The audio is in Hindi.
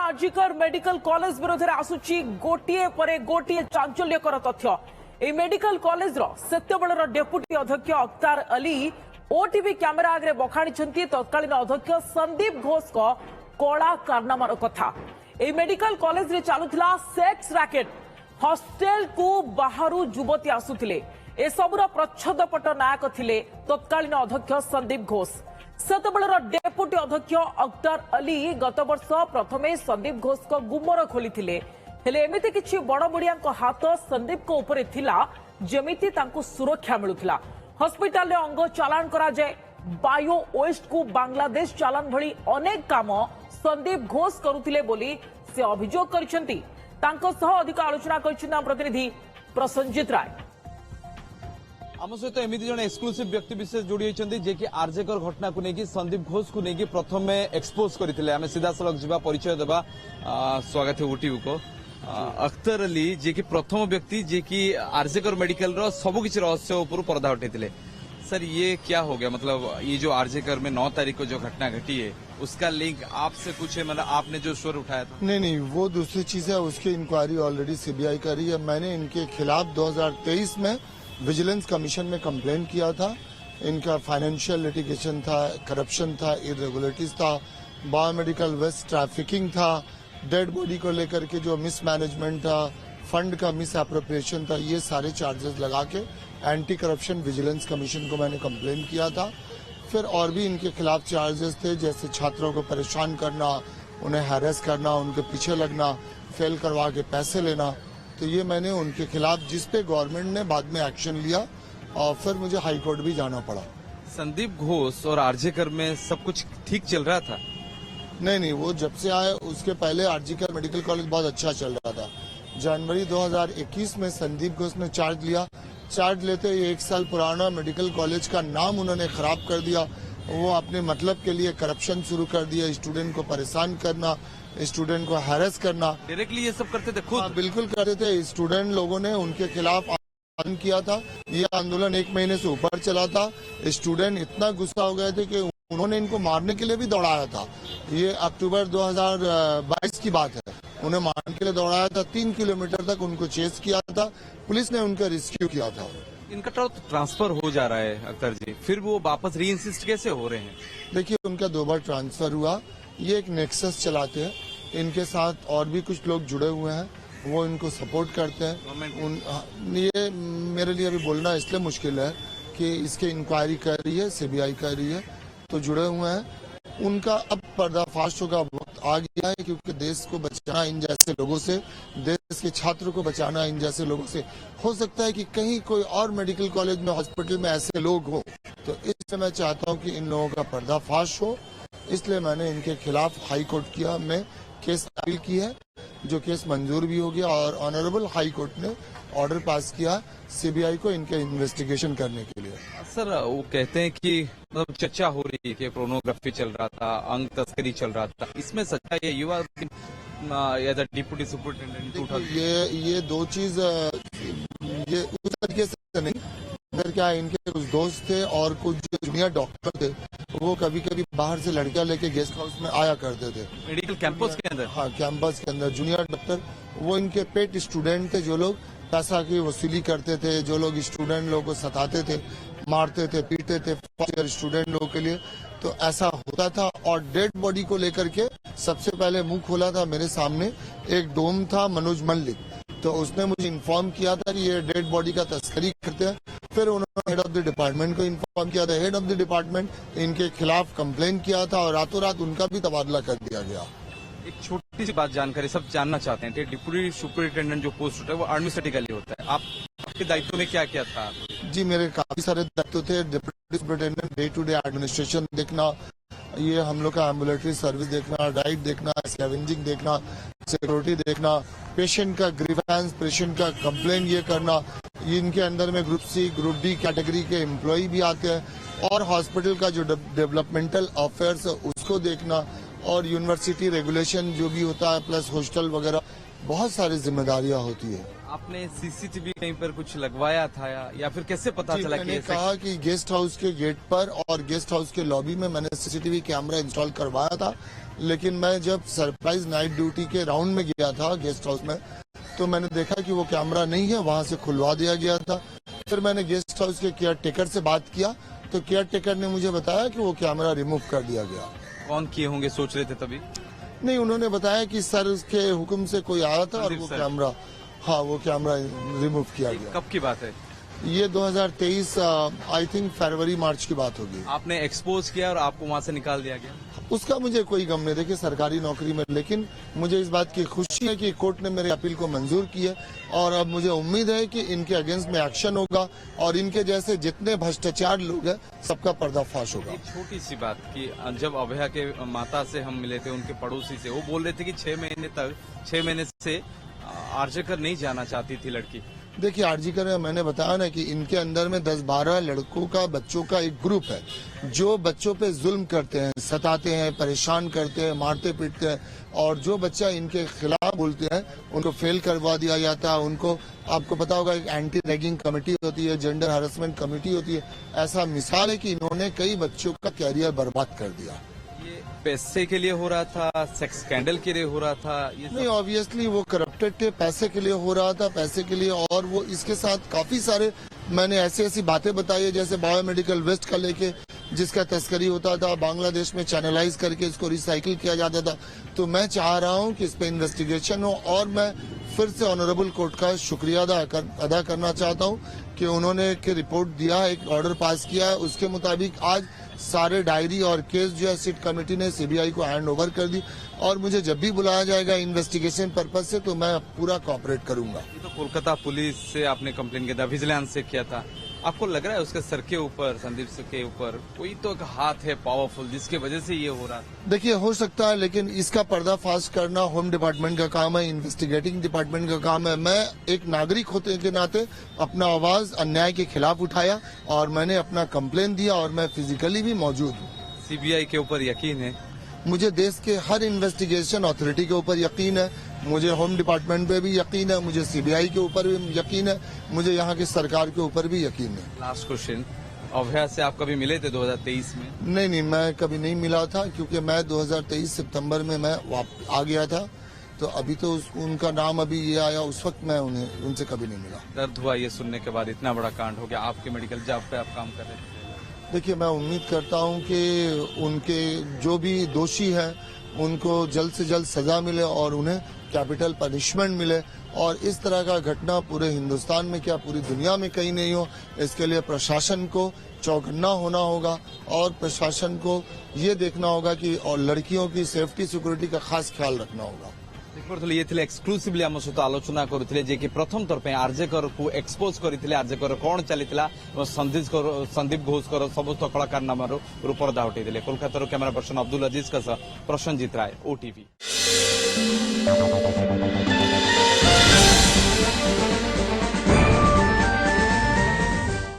आजिकर मेडिकल कॉलेज विरोध में आसुची गोटे पर गोटे चांचल्यकर तथ्य। ए मेडिकल कॉलेज सेतेबेलर डेपुटी अध्यक्ष अख्तार अली ओटीवी कैमेरा आगे बखाणी तत्कालीन अध्यक्ष संदीप घोष को कला कारनामार कथा। ए मेडिकल कॉलेज रे चलुथिला सेक्स रैकेट। हॉस्टेल को बाहर युवती आसुथिले। ए सबुर प्रच्छदपट नायक थिले तत्कालीन अध्यक्ष संदीप घोष। सेतेबेलर डेपुटी अध्यक्ष अख्तार अली गत वर्ष प्रथमे संदीप घोष को गुमर खोली हेले एमिति किछि बड़बड़िया हाथ संदीप को ऊपर थिला जेमिति तांको सुरक्षा मिलुथिला। हॉस्पिटल रे अंग चालान करा जाए। बायो वेस्ट को बांग्लादेश चालान भली अनेक काम संदीप घोष करुथिले बोली से अभियोग करिसेंती। तांको सह अधिक आलोचना करिसेंती प्रतिनिधि प्रसन्नजीत राय। आम सहित एमती जन एक्सक्लूसिव व्यक्ति विशेष जोड़ी होती जे कि आरजेकर घटना को लेकिन संदीप घोष को लेकिन प्रथम एक्सपोज करते आम सीधा सड़क जा परिचय देवा। स्वागत है ओटीवी को। अख्तर अली जे कि प्रथम व्यक्ति जे कि आरजेकर मेडिकल सबकिछ रहस्य ऊपर पर्दा उठे। सर ये क्या हो गया, मतलब ये जो आरजेकर में 9 तारीख को जो घटना घटी है उसका लिंक आपसे कुछ है, मतलब आपने जो स्वर उठाया था? नहीं, वो दूसरी चीज है। उसकी इंक्वायरी ऑलरेडी सीबीआई कर रही है। मैंने इनके खिलाफ 2023 में विजिलेंस कमीशन में कंप्लेन किया था। इनका फाइनेंशियल लिटिगेशन था, करप्शन था, इरेगुलरिटीज था, बायोमेडिकल वेस्ट ट्रैफिकिंग था, डेड बॉडी को लेकर के जो मिसमैनेजमेंट था, फंड का मिस एप्रोप्रिएशन था, ये सारे चार्जेस लगा के एंटी करप्शन विजिलेंस कमीशन को मैंने कंप्लेन किया था। फिर और भी इनके खिलाफ चार्जेस थे, जैसे छात्रों को परेशान करना, उन्हें हैरेस करना, उनके पीछे लगना, फेल करवा के पैसे लेना। तो ये मैंने उनके खिलाफ, जिसपे गवर्नमेंट ने बाद में एक्शन लिया और फिर मुझे हाई कोर्ट भी जाना पड़ा। संदीप घोष और आरजेकर में सब कुछ ठीक चल रहा था? नहीं, वो जब से आए उसके पहले आरजेकर मेडिकल कॉलेज बहुत अच्छा चल रहा था। जनवरी 2021 में संदीप घोष ने चार्ज लिया। चार्ज लेते ही 1 साल पुराना मेडिकल कॉलेज का नाम उन्होंने खराब कर दिया। वो अपने मतलब के लिए करप्शन शुरू कर दिया, स्टूडेंट को परेशान करना, स्टूडेंट को हैरेस करना। डायरेक्टली ये सब करते थे खुद? बिल्कुल करते थे। स्टूडेंट लोगों ने उनके खिलाफ आंदोलन किया था। ये आंदोलन 1 महीने से ऊपर चला था। स्टूडेंट इतना गुस्सा हो गए थे कि उन्होंने इनको मारने के लिए भी दौड़ाया था। ये अक्टूबर 2022 की बात है। उन्हें मारने के लिए दौड़ाया था। 3 किलोमीटर तक उनको चेस किया था। पुलिस ने उनका रेस्क्यू किया था। इनका ट्रांसफर हो जा रहा है अख्तर जी, फिर वो वापस री इंसिस्ट कैसे हो रहे हैं? देखिए, उनका 2 बार ट्रांसफर हुआ। ये एक नेक्सस चलाते हैं। इनके साथ और भी कुछ लोग जुड़े हुए हैं, वो इनको सपोर्ट करते हैं। ये मेरे लिए अभी बोलना इसलिए मुश्किल है कि इसकी इंक्वायरी कर रही है, सीबीआई कर रही है, तो जुड़े हुए हैं। उनका अब पर्दाफाश होगा, वक्त आ गया है, क्योंकि देश को बचाना इन जैसे लोगों से, देश के छात्रों को बचाना इन जैसे लोगों से। हो सकता है कि कहीं कोई और मेडिकल कॉलेज में, हॉस्पिटल में ऐसे लोग हो, तो इसलिए मैं चाहता हूं कि इन लोगों का पर्दाफाश हो। इसलिए मैंने इनके खिलाफ हाई कोर्ट में केस अपील की है, जो केस मंजूर भी हो गया और ऑनरेबल हाई कोर्ट ने ऑर्डर पास किया सीबीआई को इनके इन्वेस्टिगेशन करने के लिए। सर, वो कहते हैं कि मतलब चर्चा हो रही है कि पोर्नोग्राफी चल रहा था, अंग तस्करी चल रहा था, इसमें सच्चाई है? युवा डिप्टी सुपरिटेंडेंट ये 2 चीज, ये उस तरीके से नहीं। अगर क्या इनके कुछ दोस्त थे और कुछ जूनियर डॉक्टर थे, वो कभी कभी बाहर से लड़कियां लेके गेस्ट हाउस में आया करते थे मेडिकल कैंपस के अंदर। हाँ, कैंपस के अंदर जूनियर डॉक्टर, वो इनके पेट स्टूडेंट थे, जो लोग पैसा की वसूली करते थे, जो लोग स्टूडेंट लोगों को सताते थे, मारते थे, पीटते थे, फर्स्ट ईयर स्टूडेंट लोगों के लिए। तो ऐसा होता था। और डेड बॉडी को लेकर के सबसे पहले मुंह खोला था मेरे सामने एक डोम था, मनोज मल्लिक। तो उसने मुझे इन्फॉर्म किया था कि ये डेड बॉडी का तस्करी करते हैं। फिर उन्होंने हेड ऑफ द डिपार्टमेंट को इन्फॉर्म किया था। हेड ऑफ द डिपार्टमेंट इनके खिलाफ कंप्लेन किया था और रातों रात उनका भी तबादला कर दिया गया। एक छोटी सी बात जानकारी सब जानना चाहते हैं, डिप्टी सुपरिटेंडेंट जो पोस्ट होता है वो एडमिनिस्ट्रेटिवली होता है। आपके दायित्व में क्या क्या था? जी, मेरे काफी सारे दायित्व थे। Deputy superintendent day to day administration देखना, ये हम लोग का एम्बुलेटरी सर्विस देखना, डाइट देखना, स्कैवेंजिंग देखना, सिक्योरिटी देखना, पेशेंट का ग्रीवेंस, पेशेंट का कंप्लेन ये करना। इनके अंदर में group C, group D category के एम्प्लॉय भी आते हैं। और हॉस्पिटल का जो डेवलपमेंटल अफेयर्स है उसको देखना, और यूनिवर्सिटी रेगुलेशन जो भी होता है, प्लस हॉस्टल वगैरह, बहुत सारी जिम्मेदारियां होती है। आपने सीसीटीवी कहीं पर कुछ लगवाया था या फिर कैसे पता चला? मैंने कहा कि गेस्ट हाउस के गेट पर और गेस्ट हाउस के लॉबी में मैंने सीसीटीवी कैमरा इंस्टॉल करवाया था। लेकिन मैं जब सरप्राइज नाइट ड्यूटी के राउंड में गया था गेस्ट हाउस में, तो मैंने देखा कि वो कैमरा नहीं है, वहां से खुलवा दिया गया था। फिर मैंने गेस्ट हाउस के केयर टेकर से बात किया, तो केयर टेकर ने मुझे बताया कि वो कैमरा रिमूव कर दिया गया। कौन किए होंगे सोच रहे थे तभी? नहीं, उन्होंने बताया कि सर के हुक्म से कोई आया था और संदीप वो सर। कैमरा, हाँ, वो कैमरा रिमूव किया गया। कब की बात है? ये 2023 आई थिंक फरवरी मार्च की बात होगी। आपने एक्सपोज किया और आपको वहां से निकाल दिया गया? उसका मुझे कोई गम नहीं, देखिए सरकारी नौकरी में, लेकिन मुझे इस बात की खुशी है कि कोर्ट ने मेरे अपील को मंजूर की है और अब मुझे उम्मीद है कि इनके अगेंस्ट में एक्शन होगा और इनके जैसे जितने भ्रष्टाचार लोग हैं सबका पर्दाफाश होगा। एक छोटी सी बात कि जब अभया के माता से हम मिले थे, उनके पड़ोसी से, वो बोल रहे थे कि 6 महीने से आरजेकर नहीं जाना चाहती थी लड़की। देखिए आरजीकर में मैंने बताया ना कि इनके अंदर में 10-12 लड़कों का, बच्चों का एक ग्रुप है जो बच्चों पे जुल्म करते हैं, सताते हैं, परेशान करते हैं, मारते पीटते हैं और जो बच्चा इनके खिलाफ बोलते हैं उनको फेल करवा दिया जाता है। उनको, आपको पता होगा, एक एंटी रैगिंग कमेटी होती है, जेंडर हैरेसमेंट कमेटी होती है। ऐसा मिसाल है कि इन्होंने कई बच्चों का कैरियर बर्बाद कर दिया। ये पैसे के लिए हो रहा था, सेक्स स्कैंडल के लिए हो रहा था? ये नहीं, ऑब्वियसली वो करप्टेड थे, पैसे के लिए हो रहा था, पैसे के लिए। और वो इसके साथ काफी सारे, मैंने ऐसी बातें बताई है जैसे बायोमेडिकल वेस्ट का लेके जिसका तस्करी होता था, बांग्लादेश में चैनलाइज करके इसको रिसाइकिल किया जाता था। तो मैं चाह रहा हूं कि इस पे इन्वेस्टिगेशन हो और मैं फिर से ऑनरेबल कोर्ट का शुक्रिया अदा करना चाहता हूं कि उन्होंने एक रिपोर्ट दिया है, एक ऑर्डर पास किया है, उसके मुताबिक आज सारे डायरी और केस जो है सिट कमेटी ने सीबीआई को हैंड ओवर कर दी और मुझे जब भी बुलाया जाएगा इन्वेस्टिगेशन पर्पज से तो मैं पूरा कोऑपरेट करूंगा। ये तो कोलकाता पुलिस से आपने कंप्लेन किया था, विजिलेंस से किया था। आपको लग रहा है उसके सर के ऊपर, संदीप सर के ऊपर कोई तो एक हाथ है पावरफुल जिसकी वजह से ये हो रहा है? देखिए हो सकता है, लेकिन इसका पर्दाफाश करना होम डिपार्टमेंट का काम है, इन्वेस्टिगेटिंग डिपार्टमेंट का काम है। मैं एक नागरिक होते के नाते अपना आवाज अन्याय के खिलाफ उठाया और मैंने अपना कंप्लेन दिया और मैं फिजिकली भी मौजूद हूँ। सीबीआई के ऊपर यकीन है? मुझे देश के हर इन्वेस्टिगेशन अथॉरिटी के ऊपर यकीन है, मुझे होम डिपार्टमेंट पे भी यकीन है, मुझे सीबीआई के ऊपर भी यकीन है, मुझे यहाँ की सरकार के ऊपर भी यकीन है। लास्ट क्वेश्चन, अभया से आप कभी मिले थे 2023 में? नहीं, मैं कभी नहीं मिला था क्योंकि मैं 2023 सितंबर में मैं आ गया था, तो अभी तो उनका नाम अभी ये आया, उस वक्त मैं उनसे कभी नहीं मिला। दर्द हुआ ये सुनने के बाद, इतना बड़ा कांड हो गया, आपके मेडिकल जॉब पे आप काम कर रहे थे? देखिए मैं उम्मीद करता हूं कि उनके जो भी दोषी हैं उनको जल्द से जल्द सजा मिले और उन्हें कैपिटल पनिशमेंट मिले और इस तरह का घटना पूरे हिंदुस्तान में क्या पूरी दुनिया में कहीं नहीं हो। इसके लिए प्रशासन को चौकन्ना होना होगा और प्रशासन को ये देखना होगा कि और लड़कियों की सेफ्टी सिक्योरिटी का खास ख्याल रखना होगा। देखिए ये थे एक्सक्लूसिवली आम सहित आलोचना करते जे कि प्रथम थर आरजेकर को एक्सपोज करते, आरजेकर कौन चली संदीप घोष समस्त कलाकारनाम रूपरदा हटाई। कोलकाता कैमरा पर्सन अब्दुल अजीज का सह प्रसन्नजीत राय, OTV।